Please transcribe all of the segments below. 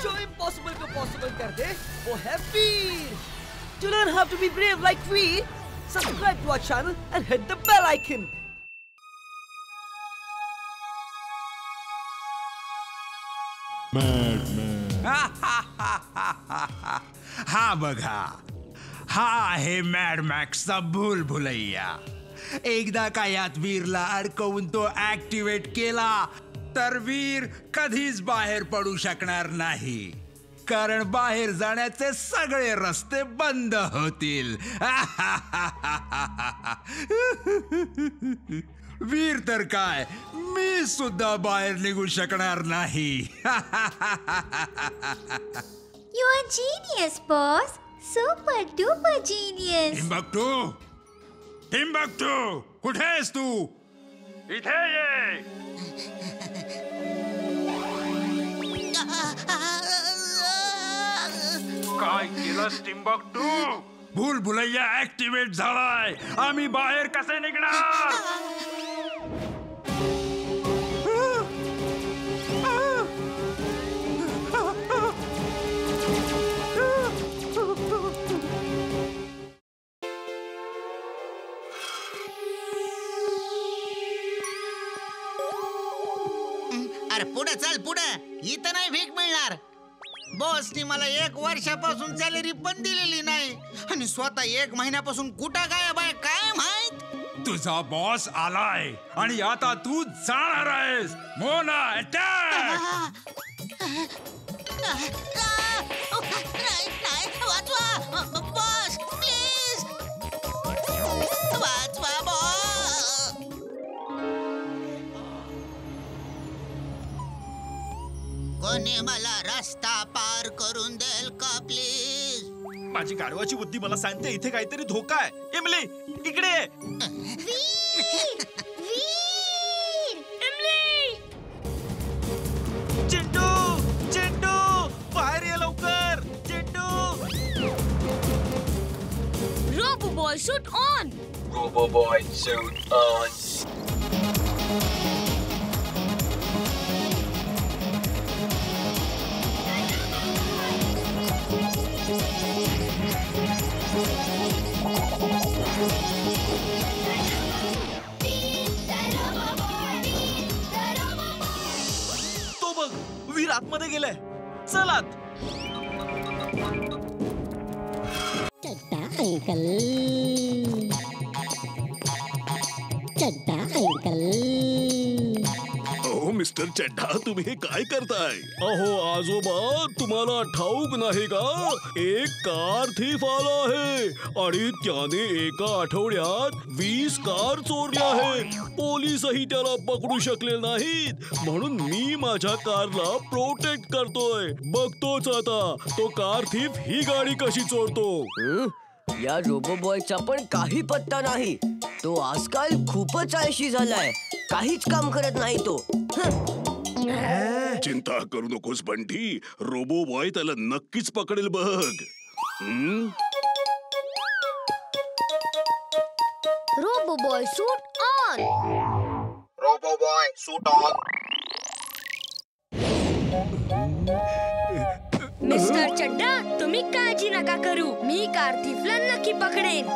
जो impossible को possible कर दे वो है वीर। To learn how to be brave like Veer, subscribe to our channel and hit the bell icon. हा बघा, हा आहे मॅड मॅक्सचा भूल भुलैया। एकदा का यात वीरला अडकवून तो ऍक्टिव्हेट केला तर वीर कधीच बाहेर पडू शकणार नाही, कारण बाहेर जाण्याचे सगळे रस्ते बंद होतील। वीर तर काय, मी सुद्धा बाहेर निघू शकणार नाही। You are genius, boss. Super duper genius. Timbuktu, कुठे आहेस तू? इथे ये। काय केलंस टिम्बक्टू? भूल भुलैया ऍक्टिव्हेट झालाय, आम्ही बाहेर कसे निघणार? अरे पुढे चल, पुढे इथं नाही भीक मिळणार। बॉसनी मला 1 वर्षापासून सॅलरी पण दिलेली नाही आणि स्वतः 1 महिन्यापासून कुठं गायब आहे काय माहित। तुझा बॉस आलाय आणि आता तू जाणार आहेस। मोना अटॅक! नाही, वाचवा बॉस, प्लीज वाचवा बॉस। कोणी मला रस्ता पार करून देईल का प्लीज? माझी गाढवाची बुद्धी मला सांगते इथे काहीतरी धोका आहे। इमली इकडे ये। वीर! वीर! इमली! चिंटू, चिंटू, बाहेर ये लवकर। Chintu! Robo boy suit on. Robo Boy suit on. तो बघ, वीर आतमध्ये गेलाय। चल आत। चड्डा अंकल, चड्डा अंकल। अहो मिस्टर चड्डा, तुम्ही हे काय करताय? अहो आजोबा, तुम्हाला ठाऊक नाही का? एक कार थीफ आला आहे आणि त्याने एका आठवड्यात 20 कार चोरल्या आहेत। पोलीसही त्याला पकडू शकले नाहीत, म्हणून मी माझ्या कारला प्रोटेक्ट करतोय। बघतोच आता तो कार थीफ ही गाडी कशी चोरतो। या रोबो बॉयचा पण काही पत्ता नाही। तो आजकाल खूपच आळशी झालाय, काहीच काम करत नाही तो। चिंता करू नकोस बंटी, रोबो बॉय त्याला नक्कीच पकडेल बघ। Robo boy suit on. Robo boy suit on. Mister Chadda, तुम्ही काळजी नका करू, मी कार थीफला नक्की पकडेन।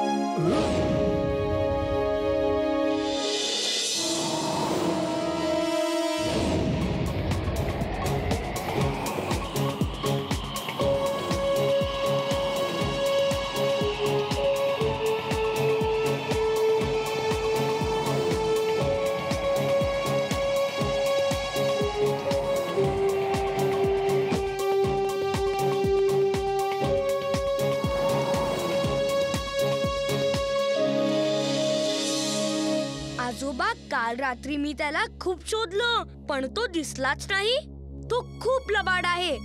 आजोबा, काल रात्री मी त्याला खूप शोधलं पण तो दिसलाच नाही। तो खूप लबाड आहे,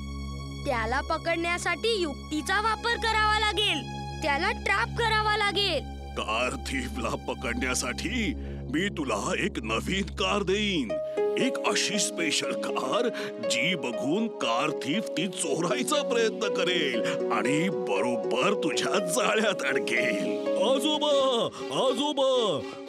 त्याला पकडण्यासाठी युक्तीचा वापर करावा लागेल, त्याला ट्रॅप करावा लागेल। कार थीफला पकडण्यासाठी मी तुला एक नवीन कार देईन। एक अशी स्पेशल कार जी बघून कार थीफ ती चोरायचा प्रयत्न करेल आणि बरोबर तुझ्या जाळ्यात अडकेल. आजोबा आजोबा,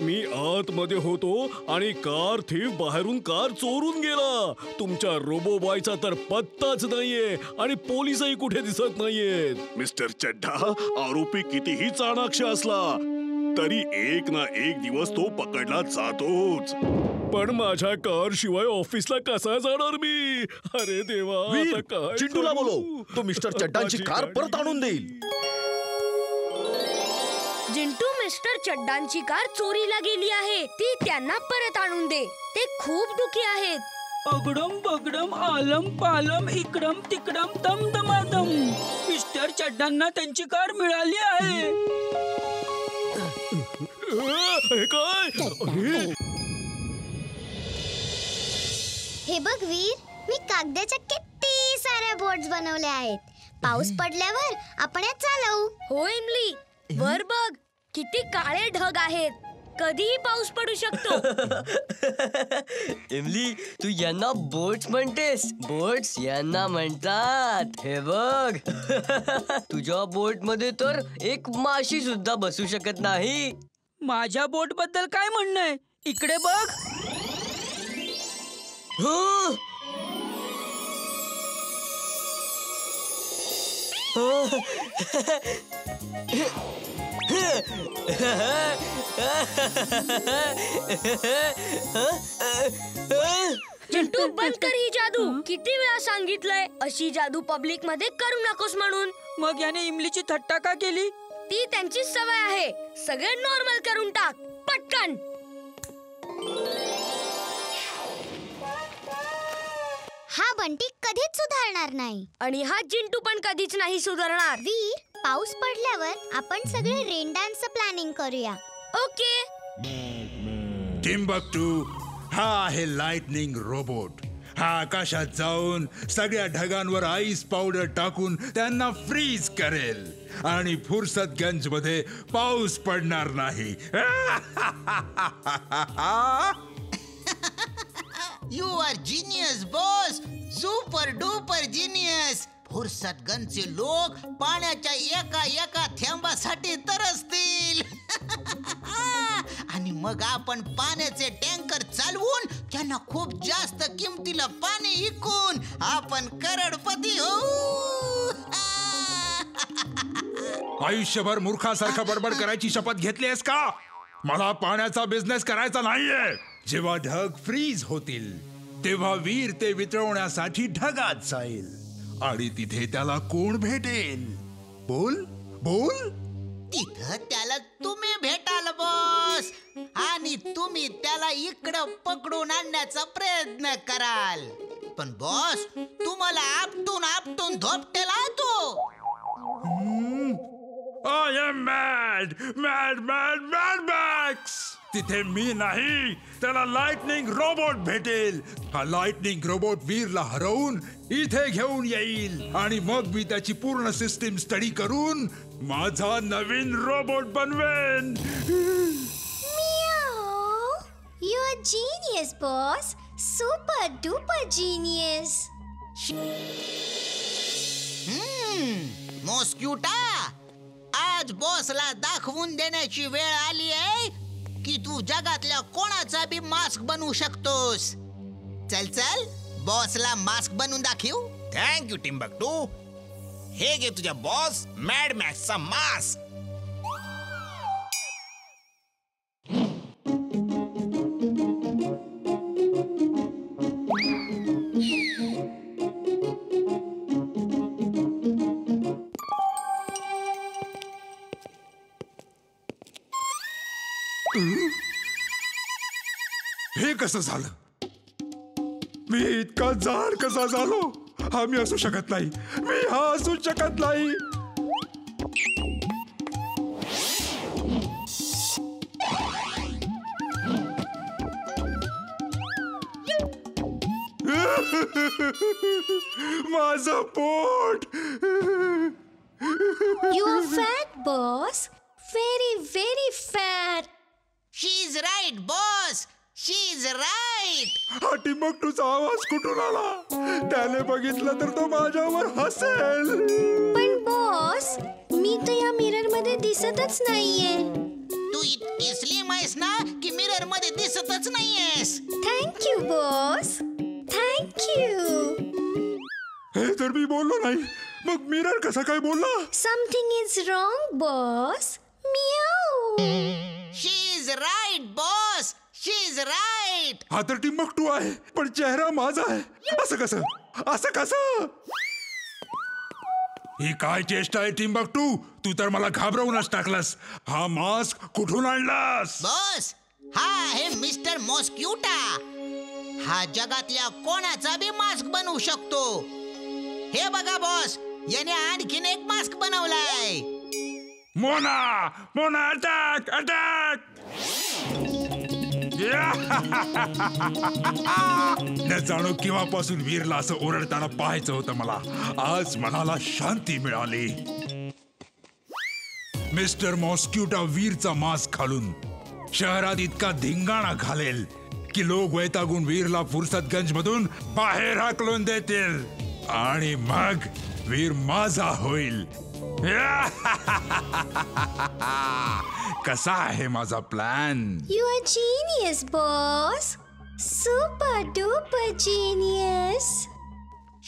मी आतमध्ये होतो आणि कार थीफ बाहेरून कार चोरून गेला. तुमच्या रोबोबॉयचा तर पत्ताच नाहीये आणि पोलिसही कुठे दिसत नाहीयेत. मिस्टर चड्डा, आरोपी कितीही चाणाक्ष असला तरी एक ना एक दिवस तो पकडला जातोच. पण माझ्या कार शिवाय ऑफिसला कसा जाणार मी? अरे देवा, आता काय चिंटूला करू? बोलव, तो मिस्टर चड्डांची कार परत आणून देईल. जिंटू, मिस्टर चड्डांची कार चोरीला गेली आहे, ती त्यांना परत आणून दे. ते खूप दुखी आहेत. अगडम बगडम आलम पालम इकडम तिकडम दम दमादम. मिस्टर चड्डांना त्यांची कार मिळाली आहे. हे काय? हे बघ वीर, मी कागदाच्या किती साऱ्या बोट्स बनवल्या आहेत. पाऊस पडल्यावर आपण या चालवू. हो इमली, वर बघ, किती काळे ढग आहेत. कधीही पाऊस पडू शकतो. इमली, तू यांना बोट्स म्हणतेस? बोट्स यांना म्हणतात. हे बघ, तुझ्या बोट मध्ये तर एक माशी सुद्धा बसू शकत नाही. माझ्या बोट बद्दल काय म्हणणं आहे? इकडे बघ. चिंटू, बंद कर ही जादू. किती वेळा सांगितलंय अशी जादू पब्लिक मध्ये करू नकोस म्हणून. मग याने इमलीची थट्टा का केली? ती त्यांची सवय आहे. सगळे नॉर्मल करून टाक पटकन. हा बंटी कधीच सुधारणार नाही आणि हा जिंटू पण कधीच नाही सुधारणार. वीर, पाऊस पडल्यावर आपण सगळे रेन डान्सचं प्लॅनिंग करूया. ओके. टिम्बक्टू, हा आहे लाइटनिंग रोबोट. हा आकाशात जाऊन सगळ्या ढगांवर आईस पावडर टाकून त्यांना फ्रीज करेल आणि फुर्सतगंज मध्ये पाऊस पडणार नाही. You are genius boss, super duper genius. फुर्सतगंजचे लोक पाण्याच्या एका एका थेंबासाठी तरसतील. आणि मग आपण पाण्याचे टँकर चालवून त्यांना खूप जास्त किमतीला पाणी विकून आपण करोडपती होऊ. आयुष्यभर मूर्खासारखं बडबड करायची शपथ घेतलीस का? मला पाण्याचा बिझनेस करायचा नाहीये. जेव्हा ढग फ्रीज होतील तेव्हा वीर ते वितळवण्यासाठी ढगात जाईल आणि तिथे त्याला कोण भेटेल? बोल बोल. तिथं त्याला तुम्ही भेटाल बॉस, आणि तुम्ही त्याला इकडं पकडून आणण्याचा प्रयत्न कराल. पण बॉस, तुम्हाला आपटून आपटून धोपटेला तो. I am mad, mad, mad, mad Max. तिथे मी नाही, त्याला लाइटनिंग रोबोट भेटेल. हा लाइटनिंग रोबोट वीरला हरवून इथे घेऊन येईल आणि मग मी त्याची पूर्ण सिस्टीम स्टडी करून माझा नवीन रोबोट बनवेन. You are genius, boss. Super duper genius. मॉस्क्युटा, आज बॉसला दाखवून देण्याची वेळ आली आहे की तू जगातल्या कोणाचा बी मास्क बनवू शकतोस. चल चल, बॉसला मास्क बनवून दाखव. Thank you Timbuktu. हे घे तुझ्या बॉस मॅड मॅक्सचा मास्क. हे कसं झालं? मी इतका जाड कसा झालो? हा मी असू शकत नाही. मी हा असू शकत नाही. माझं पोट. You are fat, boss. Very, very fat. She is right, boss. She is right. हा टिंबकटूचा आवाज कुठून आला? त्याने बघितलं तर तो माझ्यावर हसेल. पण बॉस, मी तर या मिरर मध्ये दिसतच नाहीये. तू इतकी स्लिम आहेस ना की मिरर मध्ये दिसतच नाहीयेस. Thank you boss, thank you. हे तर मी बोललो नाही, मग मिरर कसा काय बोलला? Something is wrong boss. Meow. She is right boss, she is right. हा तर टिंबकटू आहे, पण चेहरा माझा आहे. असं कसं? असं कसं? ही काय चेष्टा आहे टिंबकटू? तू तर मला घाबरवूनच टाकलास. हा मास्क कुठून आणलास? बॉस, हा आहे मिस्टर मॉस्क्युटा. हा जगातल्या कोणाचा बी मास्क बनवू शकतो. हे बघा बॉस, याने आणखीन एक मास्क बनवलाय. Mona, Mona, attack, attack. न जाणो केव्हापासून वीरला असं ओरडताना पाहायचं होतं मला. आज मनाला शांती मिळाली. मिस्टर मॉस्क्युटा वीरचा मास्क घालून शहरात इतका धिंगाणा घालेल की लोक वैतागून वीरला फुर्सतगंज मधून बाहेर हाकलून देतील आणि मग वीर माझा होईल. कसा आहे माझा plan? You are genius, boss. Super duper genius.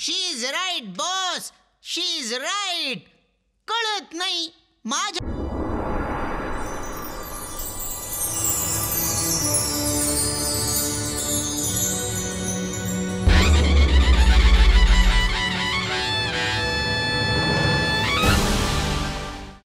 She is right boss, she is right. कळत नाही माझ्या